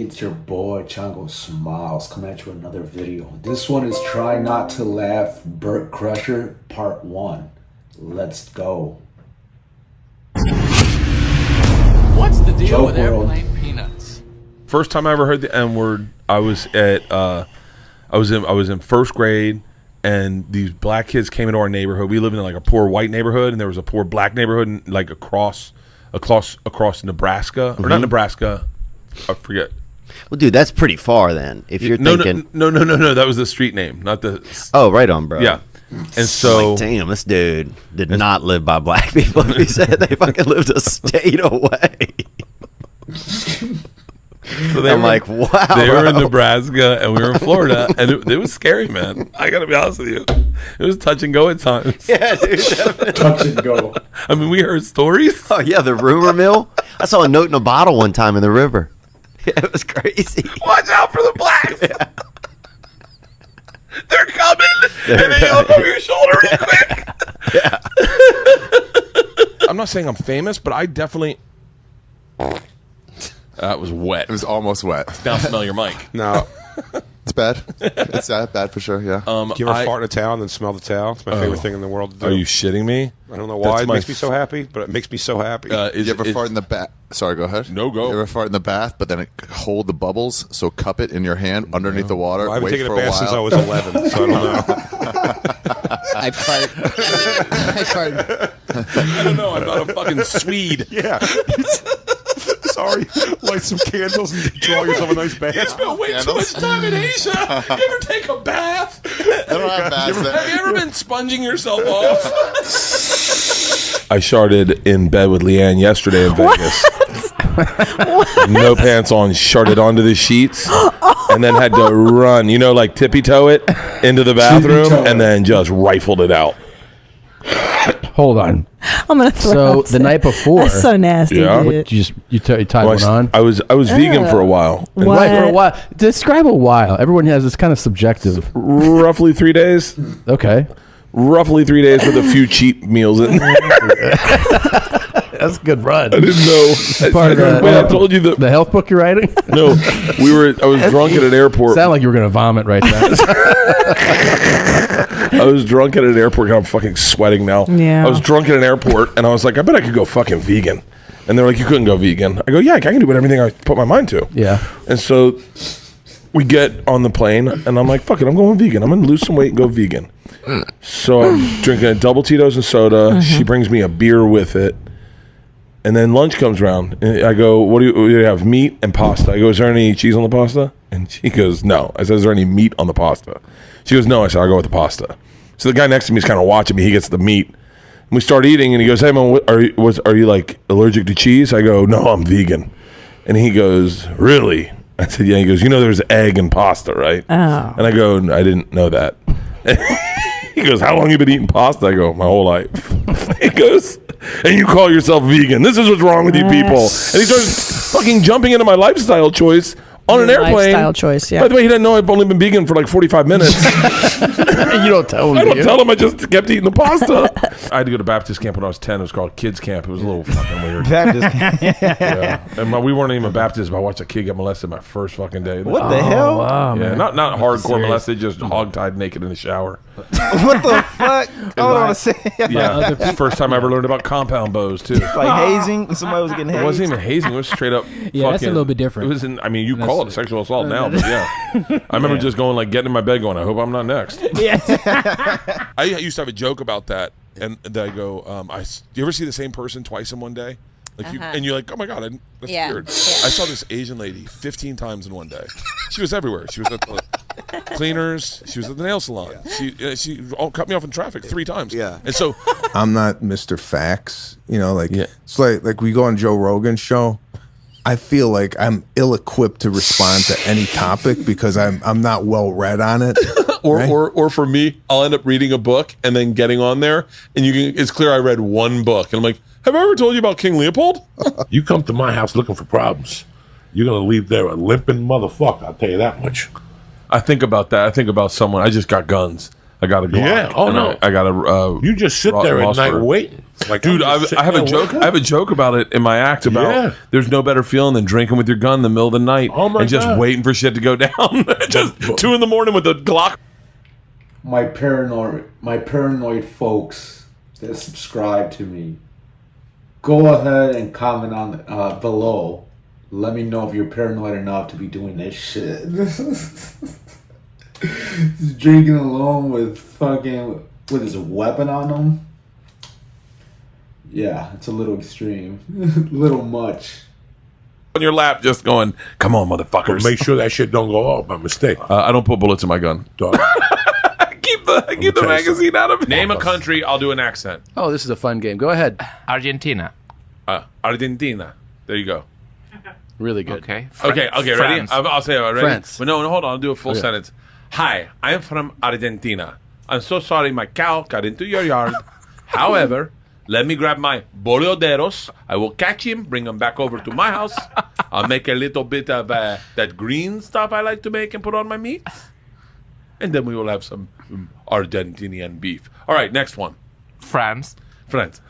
It's your boy Chango Smiles coming at you with another video. This one is Try Not to Laugh Bert Crusher Part 1. Let's go. What's the deal Joke with world. airplane peanuts? First time I ever heard the N word, I was in first grade, and these black kids came into our neighborhood. We lived in like a poor white neighborhood, and there was a poor black neighborhood, and like across Nebraska, or not Nebraska, I forget. Well, dude, that's pretty far then. If you're thinking, No, that was the street name, not the. oh, right on, bro. Yeah, and so like, damn, this dude did not live by black people. He said they fucking lived a state away. So I'm like, wow. They were in bro. Nebraska, and we were in Florida, and it was scary, man. I gotta be honest with you, it was touch and go at times. Yeah, dude. Touch and go. I mean, we heard stories. Oh yeah, the rumor mill. I saw a note in a bottle one time in the river. Yeah, it was crazy. Watch out for the blacks. Yeah. They're coming, and then you look over your shoulder real quick. Yeah. I'm not saying I'm famous, but I definitely. That was wet. It was almost wet. Now smell your mic. No, it's bad. It's bad for sure. Yeah. Do you ever fart in a towel and then smell the towel? It's my favorite thing in the world to do. Are you shitting me? I don't know why. That's It makes me so happy, but it makes me so happy. You ever fart in the bath? Sorry, go ahead. No, go. You ever fart in the bath, but then hold the bubbles, so cup it in your hand underneath the water. Well, I haven't wait taken for a bath while. since I was 11, so I don't know. I fart. I fart. I don't know. I'm not a fucking Swede. Yeah. Sorry. Light some candles and draw yourself a nice bath. You spent way too much time in Asia. You ever take a bath? I don't have baths there. Have you ever been sponging yourself off? I sharted in bed with Leanne yesterday in Vegas. No pants on, sharted onto the sheets, and then had to run, like tippy-toe it into the bathroom, and then just rifled it out. Hold on. I'm gonna throw So up. the night before, That's so nasty. Yeah. Dude. you tied one on. I was vegan for a while. And What? Right, for a while. Describe a while. Everyone has this kind of subjective. roughly 3 days. Okay, Roughly 3 days with a few cheap meals in there. that's a good run. I didn't know. Part of Wait, I told you the health book you're writing. No, I was drunk at an airport. Sound like you were gonna vomit right then. I was drunk at an airport. I'm fucking sweating now. Yeah. I was drunk at an airport, and I was like, I bet I could go fucking vegan. And they're like, you couldn't go vegan. I go, yeah, I can do everything I put my mind to. Yeah. And so we get on the plane, and I'm like, fuck it, I'm going vegan. I'm going to lose some weight and go vegan. So I'm drinking a double Tito's and soda. She brings me a beer with it. And then lunch comes around, and I go, what do you have? Meat and pasta. I go, is there any cheese on the pasta? And she goes, no. I said, is there any meat on the pasta? She goes, no. I said, I'll go with the pasta. So the guy next to me is kind of watching me. He gets the meat. And we start eating, and he goes, hey, man, are you like allergic to cheese? I go, no, I'm vegan. And he goes, really? I said, yeah. He goes, there's egg and pasta, right? Oh. And I go, I didn't know that. He goes, how long you been eating pasta? I go, my whole life. He goes, and you call yourself vegan. This is what's wrong with you people. And he starts fucking jumping into my lifestyle choice on an airplane. Lifestyle choice, yeah. By the way, he didn't know I've only been vegan for like 45 minutes. You don't tell him. I don't do you? tell him. I just kept eating the pasta. I had to go to Baptist camp when I was 10. It was called Kids Camp. It was a little fucking weird. Yeah. And we weren't even Baptist, but I watched a kid get molested my first fucking day. What the hell? Wow, Yeah, man. not hardcore molested, just hog-tied naked in the shower. What the fuck? Hold on a second. Yeah, it's the first time I ever learned about compound bows, too. Like hazing? Somebody was getting hazed? It wasn't even hazing. It was straight up. Yeah, that's a little bit different. It was you call it sexual assault now, but yeah. I remember just going, like, getting in my bed going, I hope I'm not next. I used to have a joke about that, and I go, you ever see the same person twice in one day? Like and you're like, oh my God, that's weird. I saw this Asian lady 15 times in one day. She was everywhere. She was at the cleaners. She was at the nail salon. She cut me off in traffic 3 times. Yeah. And so I'm not Mr. Facts, It's like we go on Joe Rogan's show. I feel like I'm ill-equipped to respond to any topic because I'm not well read on it. or for me, I'll end up reading a book and then getting on there, and it's clear I read one book, and I'm like, have I ever told you about King Leopold? You come to my house looking for problems, you're gonna leave there a limping motherfucker. I'll tell you that much. I think about that. I think about someone. I just got guns. I got a Glock. Yeah. Oh no. I got a. You just sit there at night waiting. Like, Dude, I'm I just have a sitting there, joke. I have a joke about it in my act about Yeah. there's no better feeling than drinking with your gun in the middle of the night and just God. waiting for shit to go down. Just 2 a.m. with a Glock. My paranoid folks that subscribe to me, go ahead and comment on below. Let me know if you're paranoid enough to be doing this shit. Just drinking alone with fucking with his weapon on him. Yeah, it's a little extreme, a little much. On your lap, just going, come on, motherfuckers. Make sure that shit don't go off by mistake. I don't put bullets in my gun. Dog. Keep the magazine out of it. Name a country. I'll do an accent. Oh, this is a fun game. Go ahead. Argentina. Argentina. There you go. Really good. Okay. Okay, ready? France. I'll say it. Ready? France. But no, hold on. I'll do a full Okay. sentence. Hi, I am from Argentina. I'm so sorry my cow got into your yard. However, let me grab my boleoderos. I will catch him, bring him back over to my house. I'll make a little bit of that green stuff I like to make and put on my meat. And then we will have some Argentinian beef. All right, next one. France. France.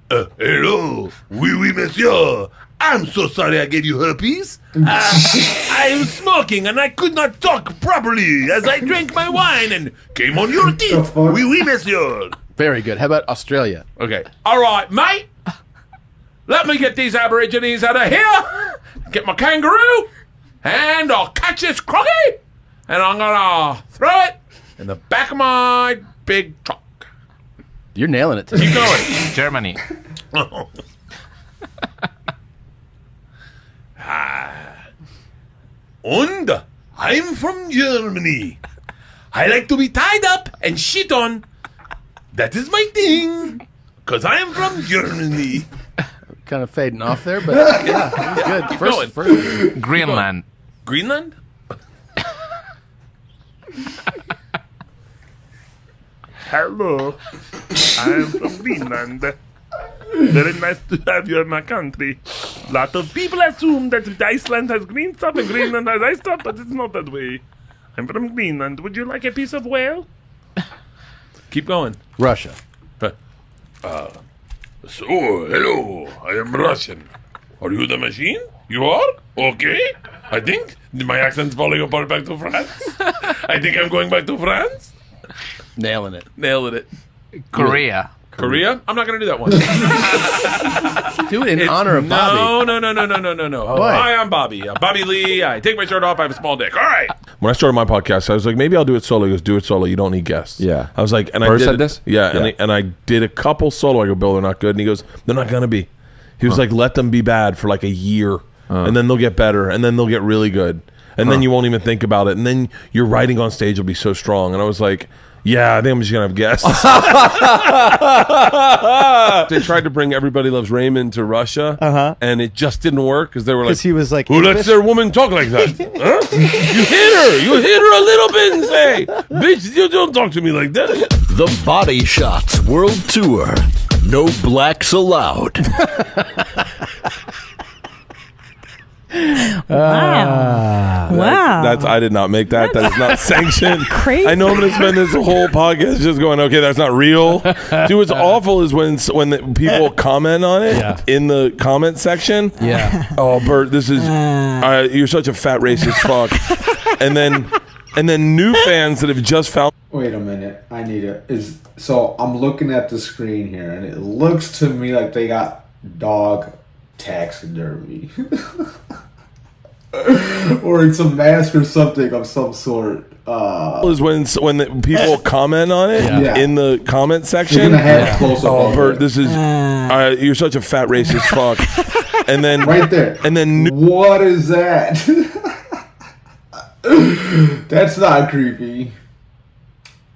Hello. Oui, monsieur. I'm so sorry I gave you herpes. I was smoking and I could not talk properly as I drank my wine and came on your teeth. Oui, monsieur. Very good. How about Australia? Okay. All right, mate. Let me get these Aborigines out of here. Get my kangaroo. And I'll catch this crocky. And I'm going to throw it in the back of my big truck. You're nailing it today. Keep going. Germany. And I'm from Germany. I like to be tied up and shit on. That is my thing. Because I am from Germany. Kind of fading off there, but yeah, that was good. Keep First, going. Greenland. Greenland? Hello. I am from Greenland. Very nice to have you in my country. Lot of people assume that Iceland has green stuff and Greenland has ice stuff, but it's not that way. I'm from Greenland. Would you like a piece of whale? Keep going. Russia. So, hello. I am Russian. Are you the machine? You are? Okay. I think my accent's falling apart back to France. I think I'm going back to France. Nailing it. Nailing it. Korea. Korea? I'm not going to do that one. Do it in honor of Bobby. No. What? Hi, I'm Bobby. Bobby Lee. I take my shirt off. I have a small dick. All right. When I started my podcast, I was like, maybe I'll do it solo. He goes, do it solo. You don't need guests. Yeah. I was like, and Bert I did said it. this? Yeah, Yeah. And I did a couple solo. I go, Bill, they're not good. And he goes, they're not going to be. He was like, let them be bad for like a year. And then they'll get better. And then they'll get really good. And then you won't even think about it. And then your writing on stage will be so strong. And I was like, yeah, I think I'm just going to have guests. They tried to bring Everybody Loves Raymond to Russia, and it just didn't work because they were like, Because he was like, who lets their woman talk like that? Huh? You hit her a little bit and say, bitch, you don't talk to me like that. The Body Shots World Tour. No blacks allowed. Wow. That's I did not make that. That is not sanctioned. Crazy. I know I'm going to spend this whole podcast just going, okay, that's not real. Dude, what's awful is when the people comment on it in the comment section. Yeah. Oh, Bert, this is you're such a fat racist fuck. And then new fans that have just found. Wait a minute. I need it. So I'm looking at the screen here, and it looks to me like they got dog taxidermy. Or it's a mask or something of some sort. Is when the people comment on it in the comment section. You're gonna have close up. Oh, Bert, this is you're such a fat racist fuck. And then right there. And then what is that? That's not creepy.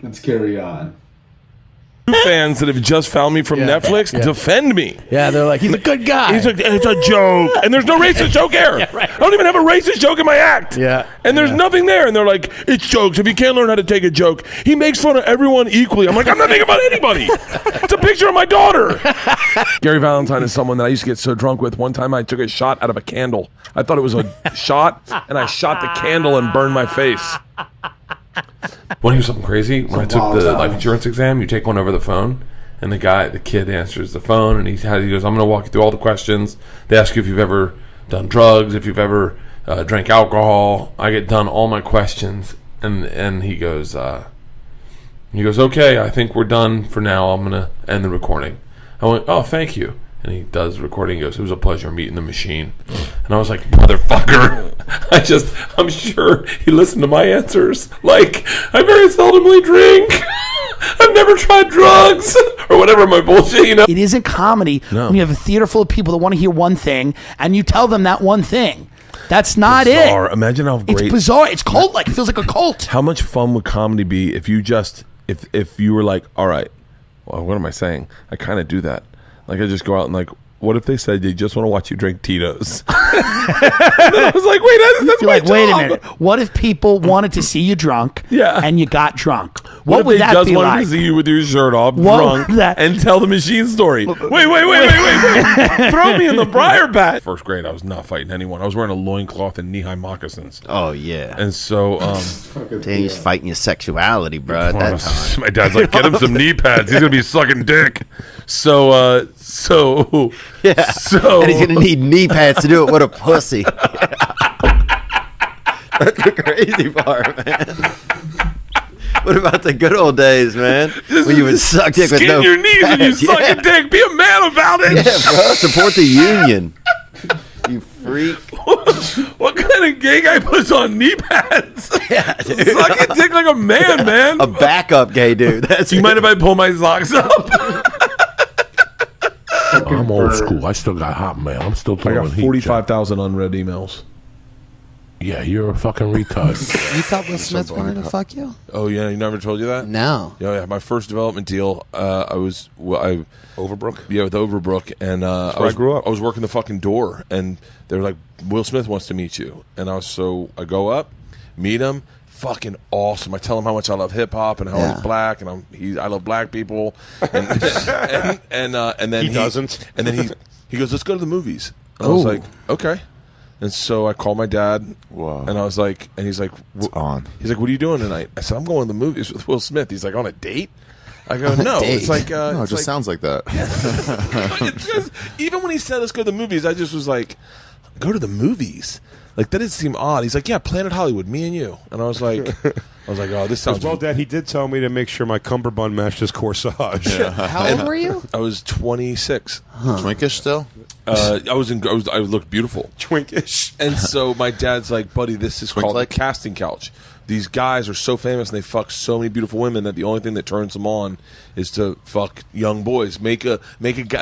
Let's carry on. new fans that have just found me from Netflix defend me. Yeah, they're like, he's a good guy. It's a joke. And there's no racist joke here. I don't even have a racist joke in my act. Yeah. And there's nothing there. And they're like, it's jokes. If you can't learn how to take a joke, he makes fun of everyone equally. I'm like, I'm not making fun of anybody. It's a picture of my daughter. Gary Valentine is someone that I used to get so drunk with. One time I took a shot out of a candle. I thought it was a shot, and I shot the candle and burned my face. Want to hear something crazy? When I took the life insurance exam, you take one over the phone, And the kid answers the phone, and he goes, I'm going to walk you through all the questions. They ask you if you've ever done drugs, if you've ever drank alcohol. I get done all my questions, and he goes, okay, I think we're done for now. I'm going to end the recording. I went, oh, thank you. And he does the recording. He goes, it was a pleasure meeting the machine. And I was like, motherfucker. I'm sure he listened to my answers. Like, I very seldomly drink. I've never tried drugs or whatever my bullshit, you know. It isn't comedy when you have a theater full of people that want to hear one thing and you tell them that one thing. That's not bizarre. it. Imagine how great. It's bizarre. It's cult-like. It feels like a cult. How much fun would comedy be if you just, if you were like, all right, well, what am I saying? I kind of do that. Like, I just go out and like, what if they said they just want to watch you drink Tito's? And then I was like, wait, that's my job. Wait a minute. What if people wanted to see you drunk and you got drunk? What would if that they just be wanted like? to see you with your shirt off, What drunk, would that- and tell the machine story? Wait. Throw me in the briar patch. First grade, I was not fighting anyone. I was wearing a loincloth and knee-high moccasins. Oh, yeah. And so... Damn, he's fighting your sexuality, bro, at that time. My dad's like, get him some knee pads. He's going to be sucking dick. So... Yeah. So... And he's going to need knee pads to do it with a pussy. That's the crazy part, man. What about the good old days, man? When you would suck dick with no your knees and you suck a dick. Be a man about it. Yeah, bro. Support the union. You freak. What kind of gay guy puts on knee pads? Yeah, dude. Suck a dick like a man, man. A backup gay dude. That's you mind if I pull my socks up? I'm old school. I still got Hotmail. I'm still I throwing got heat 45,000 unread emails. Yeah, you're a fucking retard. You thought Will Smith wanted to fuck you? Oh yeah, he never told you that? No. Yeah. My first development deal, I Overbrook. Yeah, with Overbrook, and I grew up. I was working the fucking door, and they were like, "Will Smith wants to meet you," and I go up, meet him. Fucking awesome! I tell him how much I love hip hop and how he's black, and I love black people, and then he doesn't, and then he goes, "Let's go to the movies." And I was like, "Okay." And so I called my dad, and I was like, and he's like, on. He's like, "What are you doing tonight?" I said, "I'm going to the movies with Will Smith." He's like, "On a date?" I go, "No." It's like, no, it just sounds like that. It's just, even when he said, "Let's go to the movies," I just was like, "Go to the movies." Like, that didn't seem odd. He's like, "Yeah, Planet Hollywood, me and you." And I was like, "Oh, this sounds." Well, Dad, he did tell me to make sure my cummerbund matched his corsage. Yeah. How old were you? I was 26. Twinkish still? I looked beautiful. Twinkish. And so my dad's like, "Buddy, this is called the casting couch. These guys are so famous and they fuck so many beautiful women that the only thing that turns them on is to fuck young boys. Make a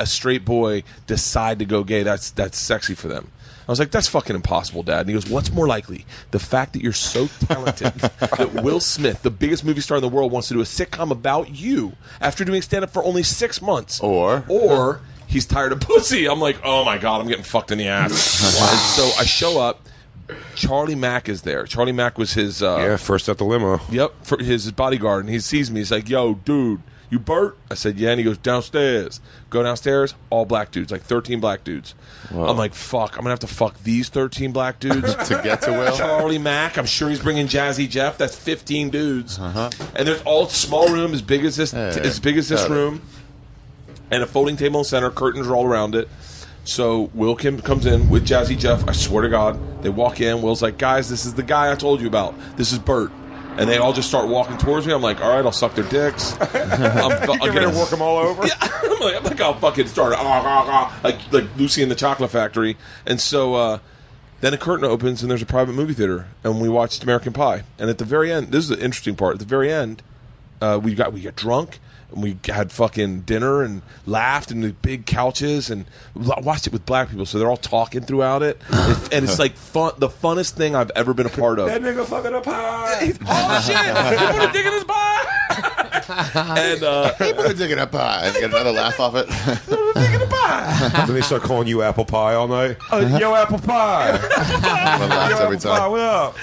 straight boy decide to go gay. That's sexy for them." I was like, "That's fucking impossible, Dad." And he goes, "What's more likely? The fact that you're so talented that Will Smith, the biggest movie star in the world, wants to do a sitcom about you after doing stand-up for only 6 months. Or he's tired of pussy." I'm like, "Oh my God, I'm getting fucked in the ass." Wow. And so I show up. Charlie Mack is there. Charlie Mack was his... first at the limo. Yep, for his bodyguard. And he sees me. He's like, "Yo, dude, you Bert?" I said, "Yeah." And he goes, "Downstairs." Go downstairs, all black dudes, like 13 black dudes. Whoa. I'm like, fuck, I'm going to have to fuck these 13 black dudes to get to Will. Charlie Mack, I'm sure he's bringing Jazzy Jeff. That's 15 dudes. And there's all small room as big as this room. And a folding table in the center, curtains are all around it. So Will comes in with Jazzy Jeff. I swear to God, they walk in. Will's like, "Guys, this is the guy I told you about. This is Bert." And they all just start walking towards me. I'm like, "All right, I'll suck their dicks." I'm gonna work them all over. Yeah, I'm like, I'll fucking start like Lucy in the Chocolate Factory. And so then a curtain opens and there's a private movie theater, and we watched American Pie. And at the very end, this is the interesting part. At the very end, we got drunk. And we had fucking dinner and laughed in the big couches and watched it with black people, so they're all talking throughout it. And it's like the funnest thing I've ever been a part of. That nigga fucking a pie. Oh shit! He put a dick in his pie. And he put a dick in a pie and get another laugh off it. Then they start calling you apple pie all night. Yo, apple pie. One laughs every time. What up?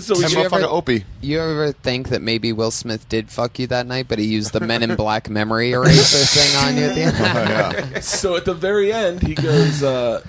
So Opie. You ever think that maybe Will Smith did fuck you that night, but he used the Men in Black memory eraser thing on you at the end? Yeah. So at the very end, he goes,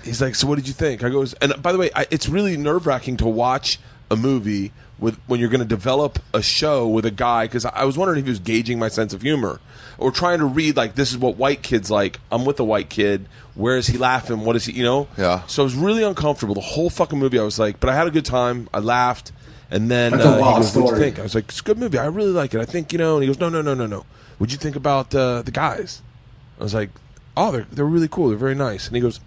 he's like, "So what did you think?" I goes, and by the way, it's really nerve-wracking to watch a movie when you're going to develop a show with a guy, because I was wondering if he was gauging my sense of humor or trying to read, like, this is what white kids like. I'm with a white kid. Where is he laughing? What is he, Yeah. So I was really uncomfortable. The whole fucking movie, I was like, but I had a good time. I laughed. And then That's a wild he goes, what'd you story. think? I was like, it's a good movie. I really like it. I think, and he goes, no. What'd you think about the guys? I was like, oh, they're really cool. They're very nice. And he goes,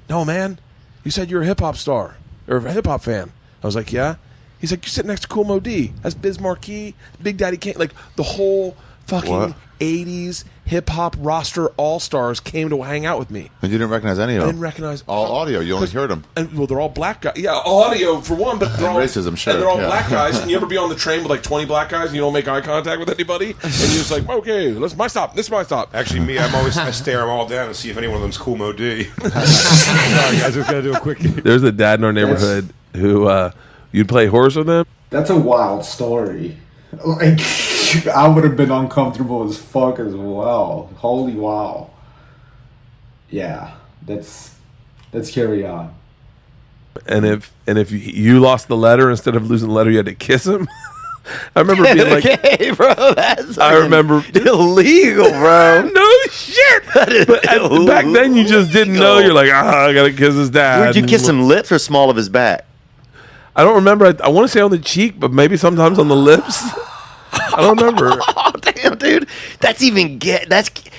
no, man, you said you're a hip-hop star or a hip-hop fan. I was like, yeah. He's like, you're sitting next to Kool Moe Dee. That's Biz Markie, Big Daddy Kane. Like, the whole fucking 80s hip-hop roster all-stars came to hang out with me. And you didn't recognize any of them? I didn't recognize all audio. You only heard them. And, well, they're all black guys. Yeah, audio for one, but they're all racism, sure. And they're all yeah. black guys. And you ever be on the train with like 20 black guys and you don't make eye contact with anybody? And you're just like, okay, this is my stop. This is my stop. Actually, me, I stare them all down and see if any one of them's Kool Moe Dee. Sorry, guys, just gotta do a quick. There's a dad in our neighborhood who you'd play horse with him. That's a wild story. Like, I would have been uncomfortable as fuck as well. Holy wow. Yeah, let's carry on. And if you lost the letter, instead of losing the letter, you had to kiss him. I remember being like, okay, bro, that's I remember illegal, bro. No shit. But back then, you just didn't know. You're like, I gotta kiss his dad. Where'd you kiss him? Lips or small of his back? I don't remember. I want to say on the cheek, but maybe sometimes on the lips. I don't remember. Oh, damn, dude. That's even gay.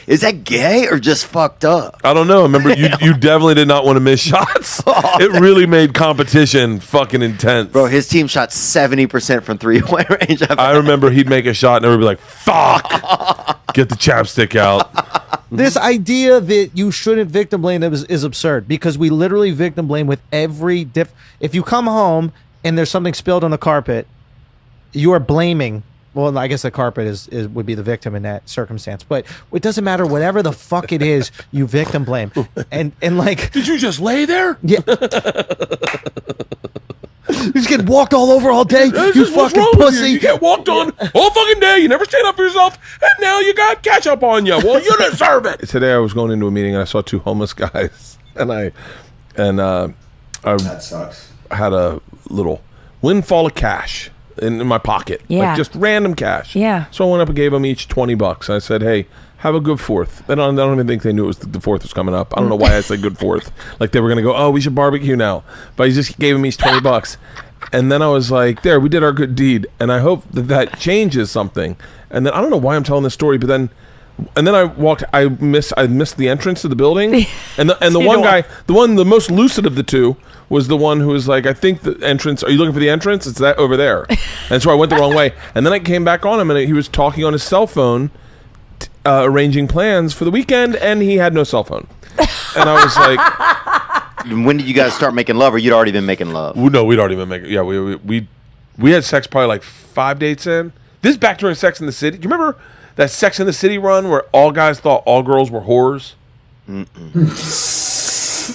Is that gay or just fucked up? I don't know. I remember you definitely did not want to miss shots. It really made competition fucking intense. Bro, his team shot 70% from three-point range. I remember he'd make a shot and everybody would be like, fuck, get the chapstick out. This idea that you shouldn't victim blame is absurd, because we literally victim blame with every if you come home and there's something spilled on the carpet, you are blaming. Well, I guess the carpet is would be the victim in that circumstance, but it doesn't matter. Whatever the fuck it is, you victim blame, and like, did you just lay there? Yeah, you just get walked all over all day. You fucking pussy. You get walked on all fucking day. You never stand up for yourself, and now you got ketchup on you. Well, you deserve it. Today I was going into a meeting and I saw two homeless guys, and I that sucks. Had a little windfall of cash in my pocket. Yeah. Like just random cash. Yeah. So I went up and gave them each $20. I said, hey, have a good Fourth. I don't even think they knew it was the Fourth was coming up. I don't know why I said good Fourth. Like they were going to go, oh, we should barbecue now. But I just gave them each $20. And then I was like, there, we did our good deed. And I hope that changes something. And then I don't know why I'm telling this story, but then I missed the entrance to the building. And the one guy, the most lucid of the two, was the one who was like, I think the entrance, are you looking for the entrance? It's that over there. And so I went the wrong way. And then I came back on him and he was talking on his cell phone, arranging plans for the weekend, and he had no cell phone. And I was like, when did you guys start making love, or you'd already been making love? No, we'd already been making, yeah, we had sex probably like 5 dates in. This is back during Sex in the City. Do you remember that Sex in the City run where all guys thought all girls were whores?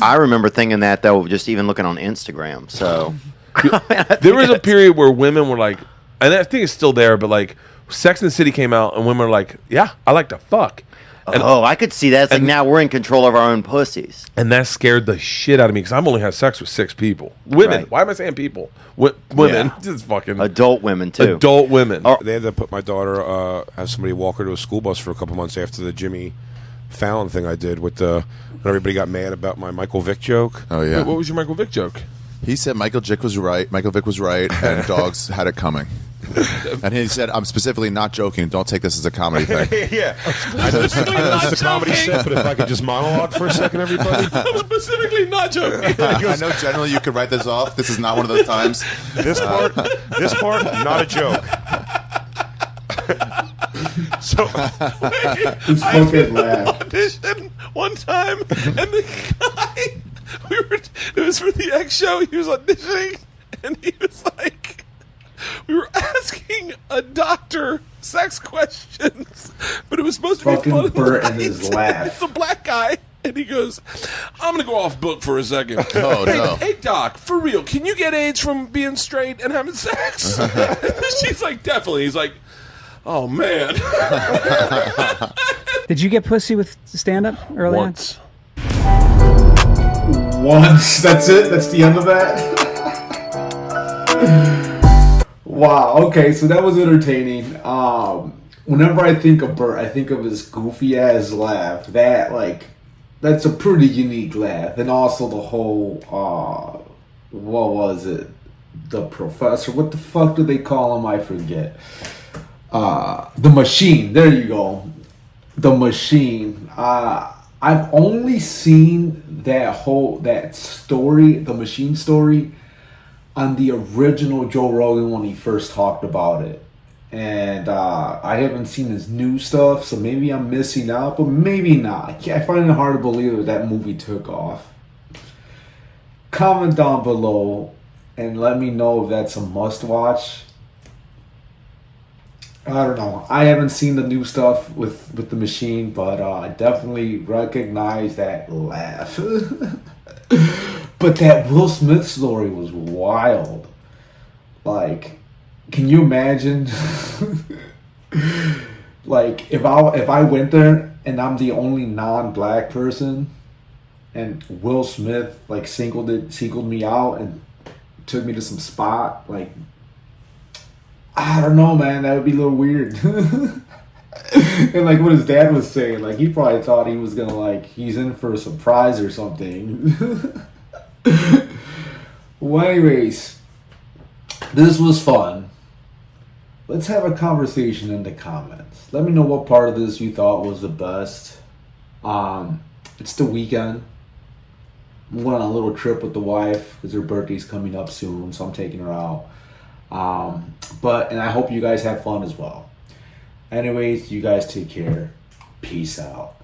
I remember thinking that, though, just even looking on Instagram. So there was a period where women were like, and I think it's still there, but like Sex in the City came out and women were like, yeah, I like to fuck. And, I could see that. It's like now we're in control of our own pussies. And that scared the shit out of me because I've only had sex with 6 people. Women. Right. Why am I saying people? Women. Yeah. Just fucking. Adult women, too. Adult women. They had to put my daughter, have somebody walk her to a school bus for a couple months after the Jimmy Fallon thing I did with when everybody got mad about my Michael Vick joke. Oh, yeah. Wait, what was your Michael Vick joke? He said Michael Vick was right, and dogs had it coming. And he said, I'm specifically not joking. Don't take this as a comedy thing. Yeah. I know it's the comedy set, but if I could just monologue for a second, everybody. I'm specifically not joking. I know generally you could write this off. This is not one of those times. This part, not a joke. So I auditioned one time, and the guy, it was for the X show. He was auditioning, and he was like, we were asking a doctor sex questions, but it was supposed to be fun. Bert and his laugh. It's a black guy, and he goes, I'm going to go off book for a second. Oh, no. Hey, doc, for real, can you get AIDS from being straight and having sex? She's like, definitely. He's like, oh, man. Did you get pussy with stand-up early on? Once. That's it? That's the end of that? Wow. Okay, so that was entertaining. Whenever I think of Bert, I think of his goofy ass laugh. That's a pretty unique laugh, and also the whole what was it? The professor. What the fuck do they call him? I forget. The machine. There you go. The machine. I've only seen that story, the machine story, on the original Joe Rogan when he first talked about it. And I haven't seen his new stuff, so maybe I'm missing out, but maybe not. I find it hard to believe that movie took off. Comment down below and let me know if that's a must watch. I don't know. I haven't seen the new stuff with the machine, but I definitely recognize that laugh. But that Will Smith story was wild. Like, can you imagine? Like, if I went there and I'm the only non-black person, and Will Smith like singled me out and took me to some spot, like, I don't know, man, that would be a little weird. And like what his dad was saying, like he probably thought he was gonna he's in for a surprise or something. Well, anyways, this was fun. Let's have a conversation in the comments. Let me know what part of this you thought was the best. It's the weekend. I'm going on a little trip with the wife because her birthday's coming up soon, so I'm taking her out. And I hope you guys have fun as well. Anyways, you guys take care. Peace out.